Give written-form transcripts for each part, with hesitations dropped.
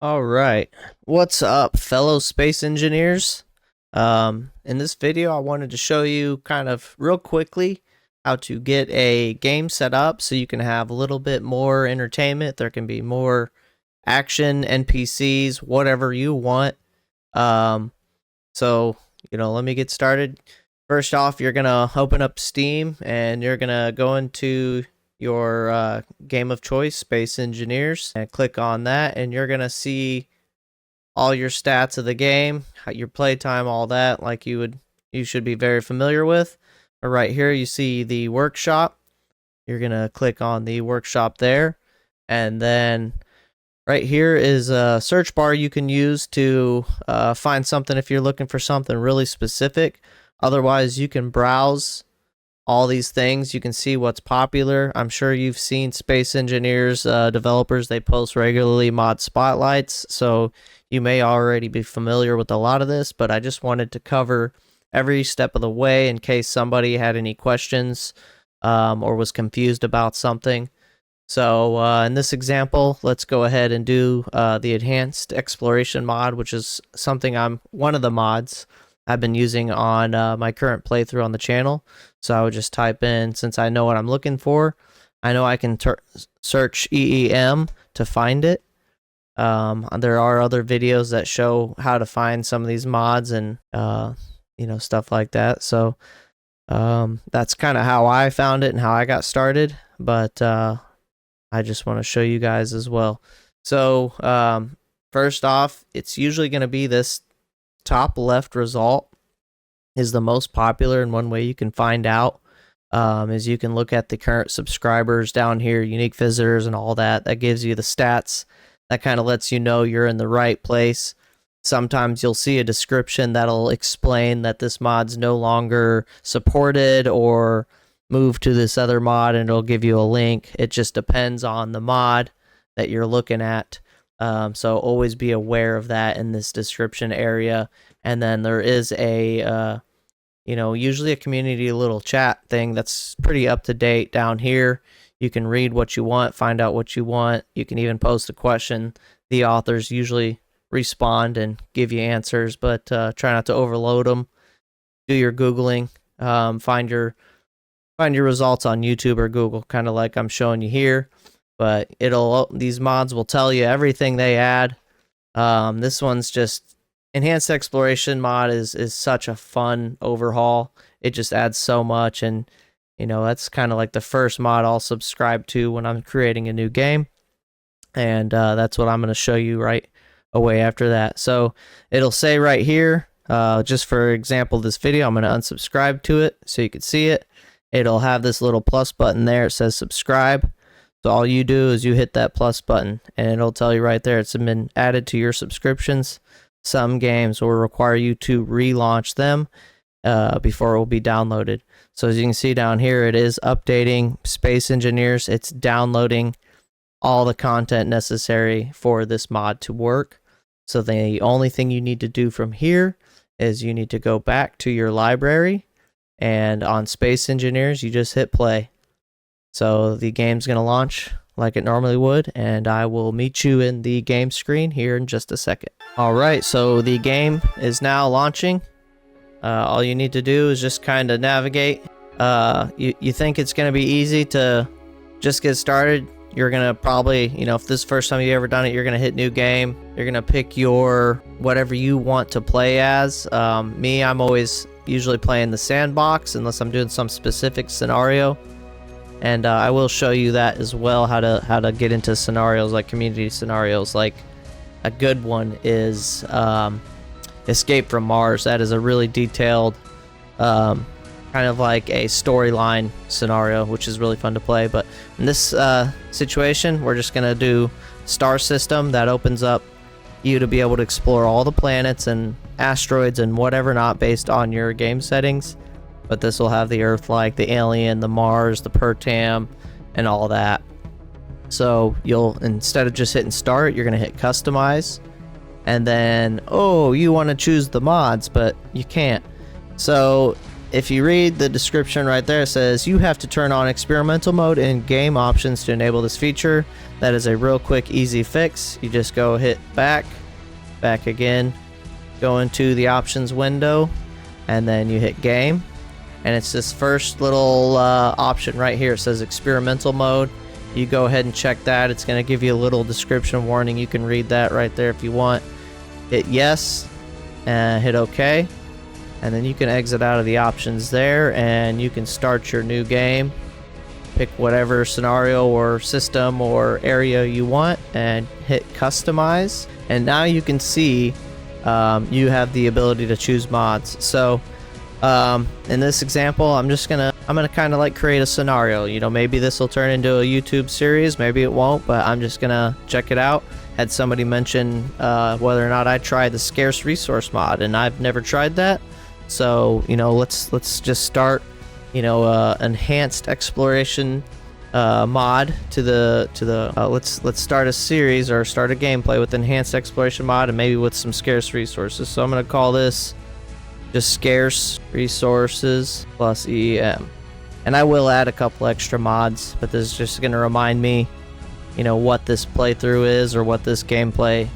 All right. What's up, fellow space engineers? In this video, I wanted to show you kind of real quickly how to get a game set up so you can have a little bit more entertainment. There can be more action, NPCs, whatever you want. Um, let me get started. First off, you're going to open up Steam and you're going to go into your game of choice, Space Engineers, and click on that, and you're going to see all your stats of the game, your playtime, all that, like you should be very familiar with. But right here, you see the workshop. You're going to click on the workshop there, and then right here is a search bar you can use to find something if you're looking for something really specific. Otherwise, you can browse all these things. You can see what's popular. I'm sure you've seen Space Engineers developers. They post regularly mod spotlights, so you may already be familiar with a lot of this, but I just wanted to cover every step of the way in case somebody had any questions or was confused about something. So in this example, let's go ahead and do the Enhanced Exploration mod, which is one of the mods I've been using on my current playthrough on the channel. So I would just type in, since I know what I'm looking for, I know I can search EEM to find it. There are other videos that show how to find some of these mods and stuff like that. So that's kind of how I found it and how I got started. But I just want to show you guys as well. So first off, it's usually going to be this top left result is the most popular, and one way you can find out is you can look at the current subscribers down here, unique visitors and all that. That gives you the stats. That kind of lets you know you're in the right place. Sometimes you'll see a description that'll explain that this mod's no longer supported or move to this other mod, and it'll give you a link. It just depends on the mod that you're looking at. So always be aware of that in this description area. And then there is a, usually a community little chat thing that's pretty up to date down here. You can read what you want, find out what you want. You can even post a question. The authors usually respond and give you answers, but try not to overload them. Do your Googling. Find your results on YouTube or Google, kind of like I'm showing you here. But these mods will tell you everything they add. This one's just Enhanced Exploration mod is such a fun overhaul. It just adds so much, and that's kind of like the first mod I'll subscribe to when I'm creating a new game. And that's what I'm going to show you right away after that. So it'll say right here, just for example, this video, I'm going to unsubscribe to it so you can see it. It'll have this little plus button there. It says subscribe. So all you do is you hit that plus button, and it'll tell you right there it's been added to your subscriptions. Some games will require you to relaunch them before it will be downloaded. So as you can see down here, it is updating Space Engineers. It's downloading all the content necessary for this mod to work. So the only thing you need to do from here is you need to go back to your library, and on Space Engineers, you just hit play. So the game's going to launch like it normally would, and I will meet you in the game screen here in just a second. All right, so the game is now launching. All you need to do is just kind of navigate. You think it's going to be easy to just get started. You're going to probably, if this is the first time you've ever done it, you're going to hit new game. You're going to pick your whatever you want to play as. Me, I'm always usually playing the sandbox unless I'm doing some specific scenario. And I will show you that as well, how to get into scenarios, like community scenarios. Like a good one is Escape from Mars. That is a really detailed, kind of like a storyline scenario, which is really fun to play. But in this situation, we're just going to do Star System. That opens up you to be able to explore all the planets and asteroids and whatever not based on your game settings. But this will have the Earth, like the Alien, the Mars, the Pertam, and all that. So you'll, instead of just hitting start, you're going to hit customize. And then, you want to choose the mods, but you can't. So if you read the description right there, it says you have to turn on experimental mode in game options to enable this feature. That is a real quick, easy fix. You just go hit back again, go into the options window, and then you hit game. And it's this first little option right here. It says experimental mode. You go ahead and check that. It's going to give you a little description warning. You can read that right there if you want. Hit yes, and hit OK. And then you can exit out of the options there, and you can start your new game. Pick whatever scenario or system or area you want and hit customize. And now you can see you have the ability to choose mods. So in this example, I'm gonna kind of like create a scenario. You know, maybe this will turn into a YouTube series, maybe it won't, but I'm just gonna check it out. Had somebody mention whether or not I tried the scarce resource mod, and I've never tried that. So, you know, let's just start, you know, enhanced exploration mod to the let's start a series or start a gameplay with enhanced exploration mod and maybe with some scarce resources. So I'm gonna call this just scarce resources plus EEM, and I will add a couple extra mods, but this is just gonna remind me, you know, what this playthrough is or what this gameplay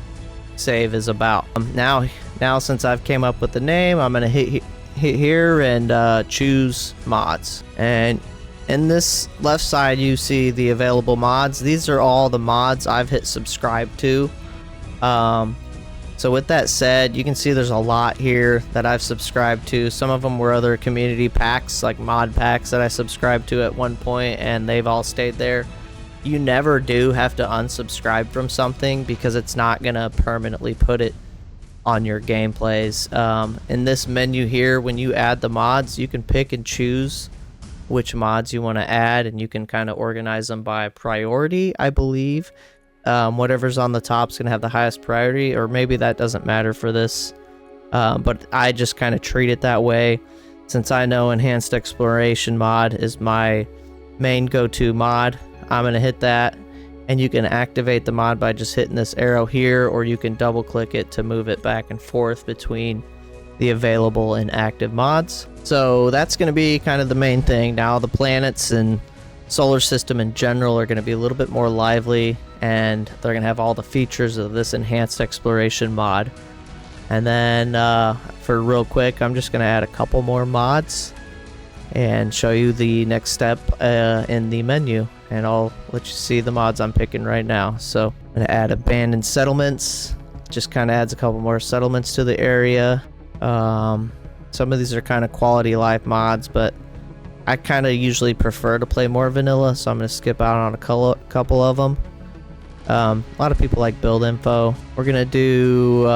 save is about. Now since I've came up with the name, I'm gonna hit here and choose mods, and in this left side you see the available mods. These are all the mods I've hit subscribe to. So with that said, you can see there's a lot here that I've subscribed to. Some of them were other community packs, like mod packs that I subscribed to at one point, and they've all stayed there. You never do have to unsubscribe from something because it's not gonna permanently put it on your gameplays. In this menu here, when you add the mods, you can pick and choose which mods you want to add, and you can kind of organize them by priority, I believe. Whatever's on the top is gonna have the highest priority, or maybe that doesn't matter for this, but I just kind of treat it that way, since I know enhanced exploration mod is my main go-to mod. I'm gonna hit that, and you can activate the mod by just hitting this arrow here, or you can double click it to move it back and forth between the available and active mods. So that's going to be kind of the main thing. Now the planets and solar system in general are going to be a little bit more lively, and they're going to have all the features of this enhanced exploration mod. And then for real quick, I'm just going to add a couple more mods and show you the next step in the menu, and I'll let you see the mods I'm picking right now. So I'm going to add abandoned settlements. Just kind of adds a couple more settlements to the area. Some of these are kind of quality life mods, but I kind of usually prefer to play more vanilla, so I'm going to skip out on a couple of them. A lot of people like build info. We're going to do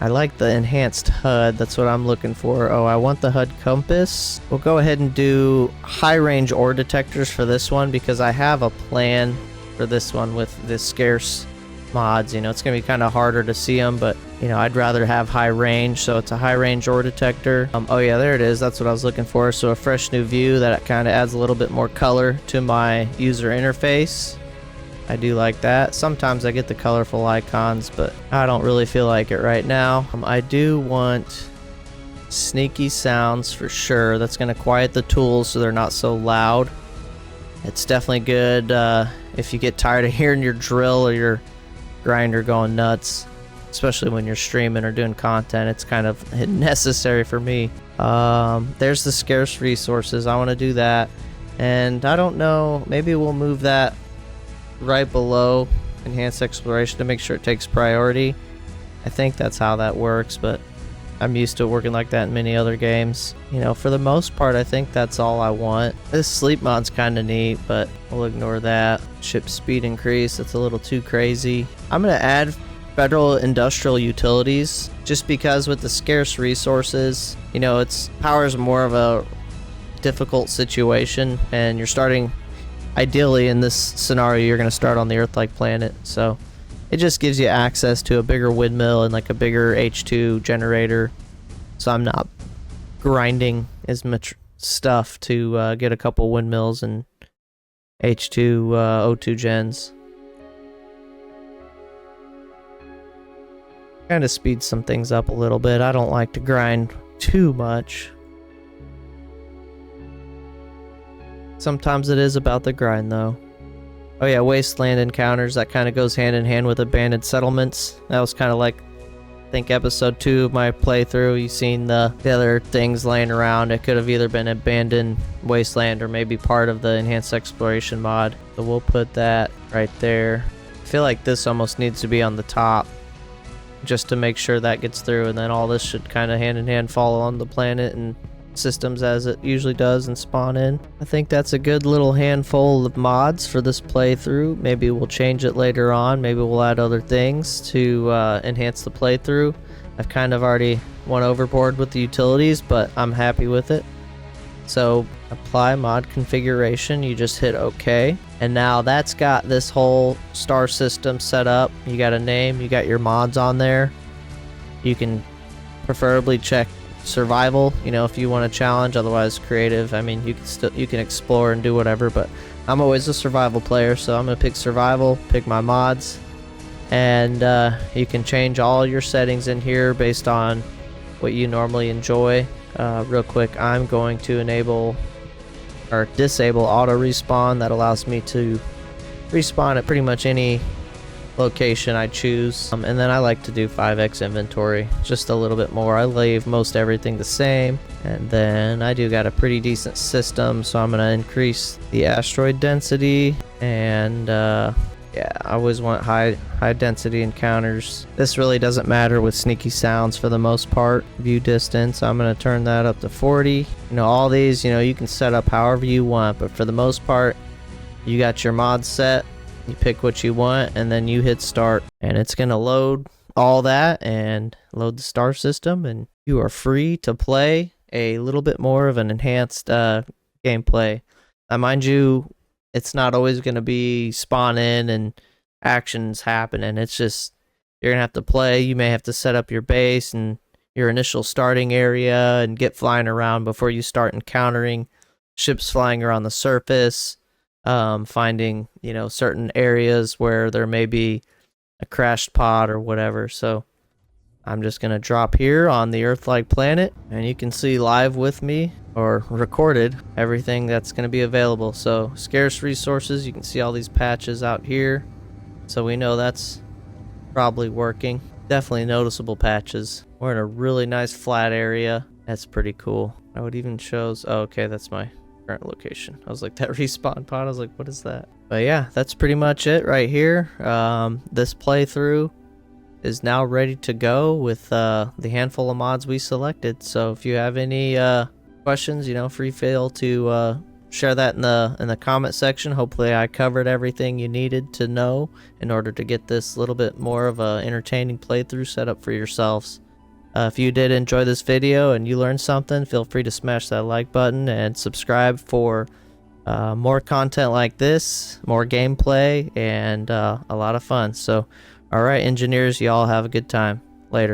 I like the enhanced HUD. That's what I'm looking for. Oh, I want the HUD compass. We'll go ahead and do high range ore detectors for this one, because I have a plan for this one with the scarce mods. You know, it's gonna be kind of harder to see them, but you know, I'd rather have high range, so it's a high range ore detector. Oh yeah, there it is. That's what I was looking for. So a fresh new view that kind of adds a little bit more color to my user interface. I do like that. Sometimes I get the colorful icons, but I don't really feel like it right now. I do want sneaky sounds for sure. That's going to quiet the tools so they're not so loud. It's definitely good if you get tired of hearing your drill or your grinder going nuts, especially when you're streaming or doing content. It's kind of necessary for me. There's the scarce resources. I want to do that, and I don't know, maybe we'll move that right below enhanced exploration to make sure it takes priority. I think that's how that works, but I'm used to working like that in many other games. You know, for the most part, I think that's all I want. This sleep mod's kind of neat, but we'll ignore that. Ship speed increase, that's a little too crazy. I'm gonna add federal industrial utilities, just because with the scarce resources, you know, it's power's more of a difficult situation, and you're starting, ideally in this scenario, you're going to start on the Earth-like planet, so it just gives you access to a bigger windmill and like a bigger H2 generator, so I'm not grinding as much stuff to get a couple windmills and H2 O2 gens. Kind of speeds some things up a little bit. I don't like to grind too much. Sometimes it is about the grind though. Oh yeah, wasteland encounters, that kind of goes hand in hand with abandoned settlements. That was kind of like, I think, episode 2 of my playthrough. You've seen the other things laying around. It could have either been abandoned wasteland or maybe part of the enhanced exploration mod. So we'll put that right there. I feel like this almost needs to be on the top just to make sure that gets through, and then all this should kind of hand in hand follow on the planet and systems as it usually does and spawn in. I think that's a good little handful of mods for this playthrough. Maybe we'll change it later on. Maybe we'll add other things to enhance the playthrough. I've kind of already went overboard with the utilities, but I'm happy with it. So apply mod configuration, you just hit OK, and now that's got this whole star system set up. You got a name, you got your mods on there. You can preferably check survival, you know, if you want to challenge. Otherwise creative, I mean, you can explore and do whatever, but I'm always a survival player, so I'm gonna pick survival, pick my mods, and you can change all your settings in here based on what you normally enjoy. Real quick, I'm going to enable or disable auto respawn. That allows me to respawn at pretty much any location I choose, and then I like to do 5x inventory, just a little bit more. I leave most everything the same, and then I do got a pretty decent system, so I'm gonna increase the asteroid density, and yeah, I always want high density encounters. This really doesn't matter with sneaky sounds for the most part. View distance, I'm gonna turn that up to 40. You know, all these, you know, you can set up however you want, but for the most part, you got your mods set. You pick what you want, and then you hit start, and it's gonna load all that and load the star system, and you are free to play a little bit more of an enhanced gameplay. Mind you, it's not always gonna be spawn in and actions happening. It's just you're gonna have to play. You may have to set up your base and your initial starting area and get flying around before you start encountering ships flying around the surface. Finding, you know, certain areas where there may be a crashed pod or whatever. So I'm just gonna drop here on the Earth-like planet, and you can see live with me, or recorded, everything that's gonna be available. So scarce resources, you can see all these patches out here, so we know that's probably working. Definitely noticeable patches. We're in a really nice flat area. That's pretty cool. Oh, it even shows, oh, okay, that's my current location. I was like, that respawn pod, I was like, what is that? But yeah, that's pretty much it right here. This playthrough is now ready to go with the handful of mods we selected. So if you have any questions, you know, feel to share that in the comment section. Hopefully I covered everything you needed to know in order to get this little bit more of a entertaining playthrough set up for yourselves. If you did enjoy this video and you learned something, feel free to smash that like button and subscribe for more content like this, more gameplay, and a lot of fun. So, alright engineers, y'all have a good time. Later.